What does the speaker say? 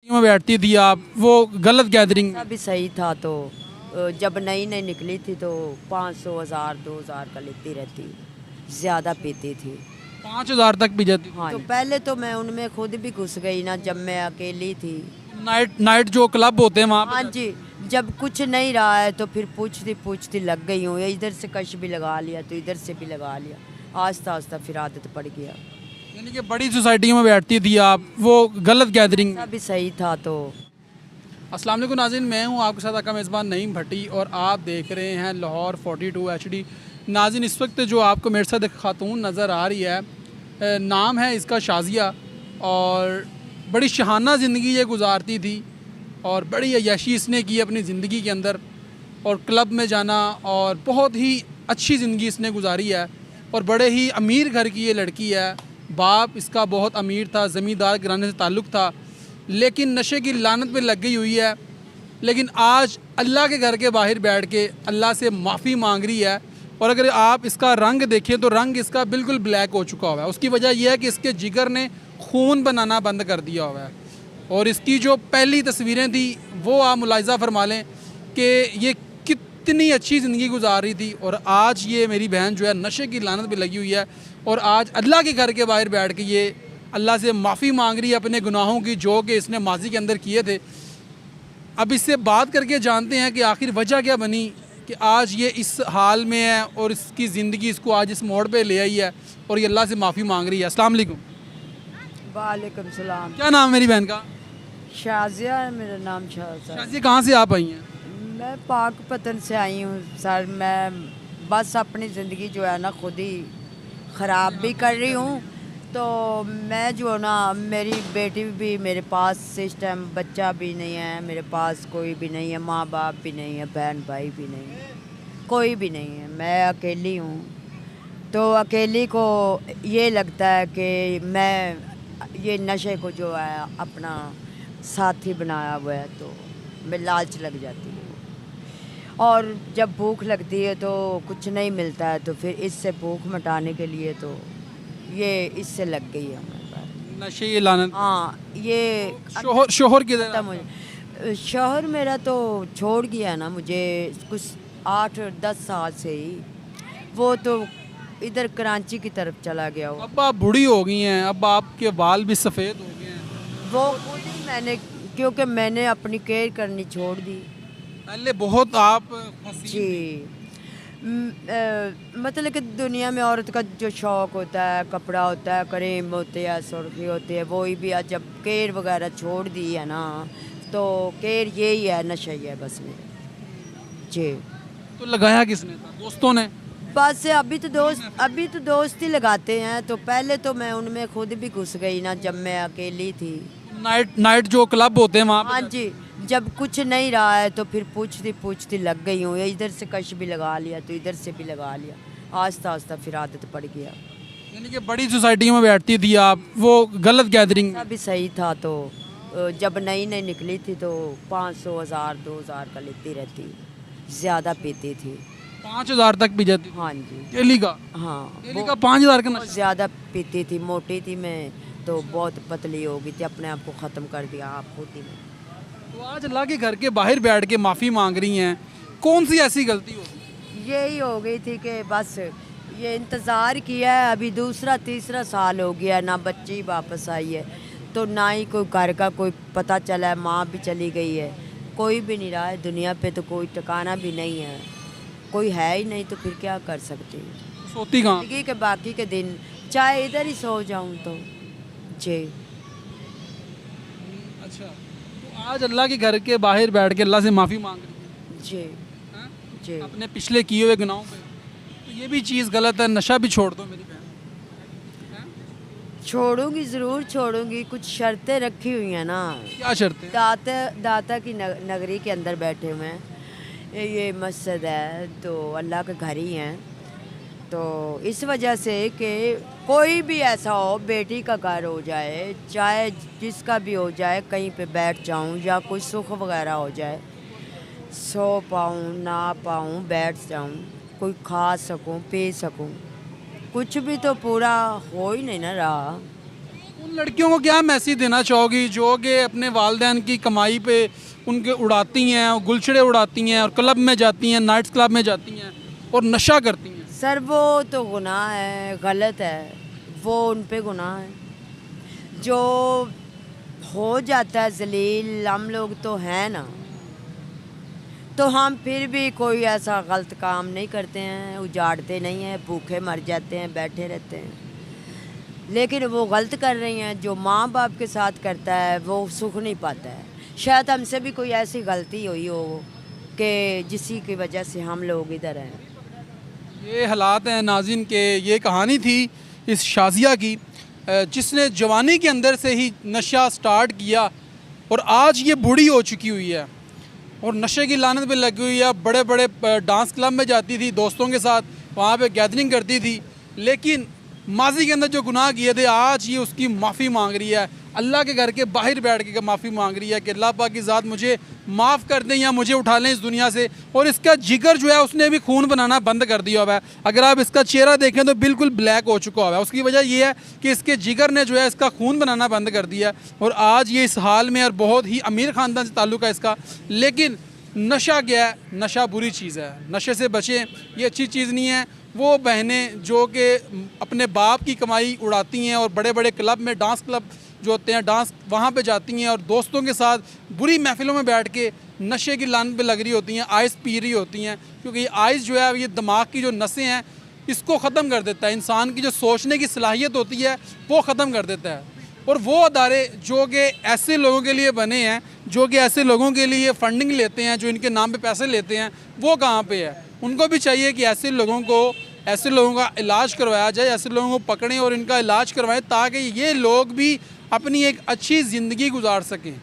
में बैठती थी आप, वो गलत गैदरिंग में। भी सही था। तो जब नई नई निकली थी तो 500 हज़ार 2000 का लेती रहती, ज़्यादा पीती थी। 5,000 तक भी जाती थी। हाँ, तो पहले तो मैं उनमें खुद भी घुस गई ना, जब मैं अकेली थी। नाइट नाइट जो क्लब होते हैं वहाँ पे हाँ जी, जब कुछ नहीं रहा है तो फिर पूछती पूछती लग गई हूँ। इधर से कश भी लगा लिया तो इधर से भी लगा लिया, आहिस्ता आहिस्ता फिर आदत पड़ गया। यानी कि बड़ी सोसाइटी में बैठती थी आप, वो गलत गैदरिंग में। भी सही था। तो अस्सलाम वालेकुम नाज़रीन, मैं हूँ आपके साथ आपका मेज़बान नईम भट्टी और आप देख रहे हैं लाहौर 42 HD। नाज़रीन, इस वक्त जो आपको मेरे साथ एक खातून नज़र आ रही है, नाम है इसका शाज़िया, और बड़ी शहाना ज़िंदगी ये गुजारती थी और बड़ी अय्याशी इसने की अपनी ज़िंदगी के अंदर, और क्लब में जाना, और बहुत ही अच्छी ज़िंदगी इसने गुजारी है। और बड़े ही अमीर घर की ये लड़की है, बाप इसका बहुत अमीर था, ज़मींदार घराने से ताल्लुक़ था, लेकिन नशे की लानत पे लग गई हुई है। लेकिन आज अल्लाह के घर के बाहर बैठ के अल्लाह से माफ़ी मांग रही है। और अगर आप इसका रंग देखें तो रंग इसका बिल्कुल ब्लैक हो चुका हुआ है। उसकी वजह यह है कि इसके जिगर ने खून बनाना बंद कर दिया हुआ है। और इसकी जो पहली तस्वीरें थी वो आप मुलाहिज़ा फरमा लें कि ये कितनी अच्छी ज़िंदगी गुजार रही थी, और आज ये मेरी बहन जो है नशे की लानत पे लगी हुई है। और आज अल्लाह के घर के बाहर बैठ के ये अल्लाह से माफ़ी मांग रही है अपने गुनाहों की, जो कि इसने माजी के अंदर किए थे। अब इससे बात करके जानते हैं कि आखिर वजह क्या बनी कि आज ये इस हाल में है, और इसकी ज़िंदगी इसको आज इस मोड़ पे ले आई है, और ये अल्लाह से माफ़ी मांग रही है। अस्सलाम वालेकुम। वालेकुम सलाम। क्या नाम है मेरी बहन का? शाजिया है मेरा नाम। शाजिया। शाज़िया, कहाँ से आप आई हैं? मैं पाकपतन से आई हूँ सर। मैं बस अपनी ज़िंदगी जो है ना खुद ही ख़राब भी कर रही हूँ। तो मैं जो ना, मेरी बेटी भी मेरे पास इस टाइम, बच्चा भी नहीं है मेरे पास, कोई भी नहीं है, माँ बाप भी नहीं है, बहन भाई भी नहीं है, कोई भी नहीं है, मैं अकेली हूँ। तो अकेली को ये लगता है कि मैं ये नशे को जो है अपना साथी बनाया हुआ है, तो मैं लालच लग जाती है। और जब भूख लगती है तो कुछ नहीं मिलता है, तो फिर इससे भूख मिटाने के लिए तो ये इससे लग गई है हमारे पास। नशे की लानत। हाँ, ये शोहर किधर है? खत्म मुझे शोहर मेरा तो छोड़ गया ना मुझे कुछ 8-10 साल से ही। वो तो इधर कराची की तरफ चला गया वो। अब आप बूढ़ी हो गई हैं, अब आपके बाल भी सफ़ेद हो गए हैं। वो खुद ही मैंने, क्योंकि मैंने अपनी केयर करनी छोड़ दी। पहले बहुत आप हसीन जी। थी। मतलब कि दुनिया में औरत का जो शौक़ होता है, कपड़ा होता है, क्रीम होती है, सुर्खी होती है, वही भी आज जब केयर वगैरह छोड़ दी है ना, तो केयर यही है, नशा ही है बस मेरे। जी। तो लगाया किसने था? दोस्तों ने? बस अभी तो दोस्त ही लगाते हैं। तो पहले तो मैं उनमें खुद भी घुस गई ना, जब मैं अकेली थी। नाइट नाइट जो क्लब होते हैं वहाँ हाँ पे? जी, जब कुछ नहीं रहा है तो फिर पूछती पूछती लग गई हूँ। इधर से कश भी लगा लिया तो इधर से भी लगा लिया, आहिस्ता आहिस्ता फिर आदत पड़ गया। यानी कि बड़ी सोसाइटी में बैठती थी आप, वो गलत गैदरिंग में। भी सही था। तो जब नई नई निकली थी तो 500 हज़ार 2000 का लेती रहती, ज़्यादा पीती थी। 5,000 तक भी जाती थी? हाँ जी। डेली का? हाँ, डेली का 5,000 का बहुत नशा? ज़्यादा पीती थी, मोटी थी मैं, तो बहुत पतली हो गई थी, अपने आप को ख़त्म कर दिया आप खुद ही ने। तो आज अल्लाह के घर के बाहर बैठ के माफ़ी मांग रही हैं, कौन सी ऐसी गलती होगी? यही हो गई थी कि बस ये इंतज़ार किया है, अभी दूसरा तीसरा साल हो गया ना, बच्ची वापस आई है, तो ना ही कोई घर का कोई पता चला है, माँ भी चली गई है, कोई भी नहीं रहा है दुनिया पे, तो कोई ठिकाना भी नहीं है, कोई है ही नहीं, तो फिर क्या कर सकती हूँ। सोती कहाँ? जिंदगी के बाकी के दिन चाहे इधर ही सो जाऊँ तो। जी। अच्छा, तो आज अल्लाह के घर के बाहर बैठ के अल्लाह से माफ़ी मांग रही हैं, जी। हैं? जी। अपने पिछले किए हुए गुनाहों पे। तो ये भी चीज़ गलत है, नशा भी छोड़ दो मेरी बहन। छोड़ूंगी, ज़रूर छोड़ूंगी, कुछ शर्तें रखी हुई हैं ना। क्या शर्तें? दाता की नगरी के अंदर बैठे हुए हैं, ये मस्जिद है तो अल्लाह के घर ही हैं। तो इस वजह से कि कोई भी ऐसा हो, बेटी का घर हो जाए, चाहे जिसका भी हो जाए, कहीं पे बैठ जाऊं या कोई सुख वगैरह हो जाए, सो पाऊं ना पाऊं, बैठ जाऊं, कोई खा सकूं, पी सकूं, कुछ भी तो पूरा हो ही नहीं ना रहा। उन लड़कियों को क्या मैसेज देना चाहोगी जो कि अपने वालिदैन की कमाई पे उनके उड़ाती हैं और गुलछड़े उड़ाती हैं और क्लब में जाती हैं, नाइट्स क्लब में जाती हैं और नशा करती हैं? सर वो तो गुनाह है, गलत है, वो उन पे गुनाह है। जो हो जाता है जलील, हम लोग तो हैं ना, तो हम फिर भी कोई ऐसा गलत काम नहीं करते हैं, उजाड़ते नहीं हैं, भूखे मर जाते हैं, बैठे रहते हैं। लेकिन वो गलत कर रही हैं। जो माँ बाप के साथ करता है वो सुख नहीं पाता है। शायद हमसे भी कोई ऐसी गलती हुई हो कि जिसी की वजह से हम लोग इधर हैं। ये हालात हैं नाज़रीन के, ये कहानी थी इस शाज़िया की जिसने जवानी के अंदर से ही नशा स्टार्ट किया और आज ये बूढ़ी हो चुकी हुई है और नशे की लानत पे लगी हुई है। बड़े बड़े डांस क्लब में जाती थी दोस्तों के साथ, वहाँ पे गैदरिंग करती थी, लेकिन माजी के अंदर जो गुनाह किए थे आज ये उसकी माफ़ी मांग रही है। अल्लाह के घर के बाहर बैठ के माफ़ी मांग रही है कि अल्लाह पाक की ज़ात मुझे माफ़ कर दें या मुझे उठा लें इस दुनिया से। और इसका जिगर जो है उसने भी खून बनाना बंद कर दिया हुआ है। अगर आप इसका चेहरा देखें तो बिल्कुल ब्लैक हो चुका हुआ है। उसकी वजह यह है कि इसके जिगर ने जो है इसका खून बनाना बंद कर दिया और आज ये इस हाल में और बहुत ही अमीर ख़ानदान से ताल्लुक़ है इसका। लेकिन नशा क्या है? नशा बुरी चीज़ है, नशे से बचें, ये अच्छी चीज़ नहीं है। वो बहनें जो कि अपने बाप की कमाई उड़ाती हैं और बड़े बड़े क्लब में, डांस क्लब जो होते हैं, डांस वहाँ पे जाती हैं और दोस्तों के साथ बुरी महफिलों में बैठ के नशे की लानत पे लग रही होती हैं, आइस पी रही होती हैं, क्योंकि ये आइस जो है ये दिमाग की जो नसें हैं इसको ख़त्म कर देता है। इंसान की जो सोचने की सलाहियत होती है वो ख़त्म कर देता है। और वो अदारे जो कि ऐसे लोगों के लिए बने हैं, जो कि ऐसे लोगों के लिए फ़ंडिंग लेते हैं, जो इनके नाम पे पैसे लेते हैं, वो कहाँ पे है? उनको भी चाहिए कि ऐसे लोगों का इलाज करवाया जाए, ऐसे लोगों को पकड़ें और इनका इलाज करवाएं ताकि ये लोग भी अपनी एक अच्छी ज़िंदगी गुजार सकें।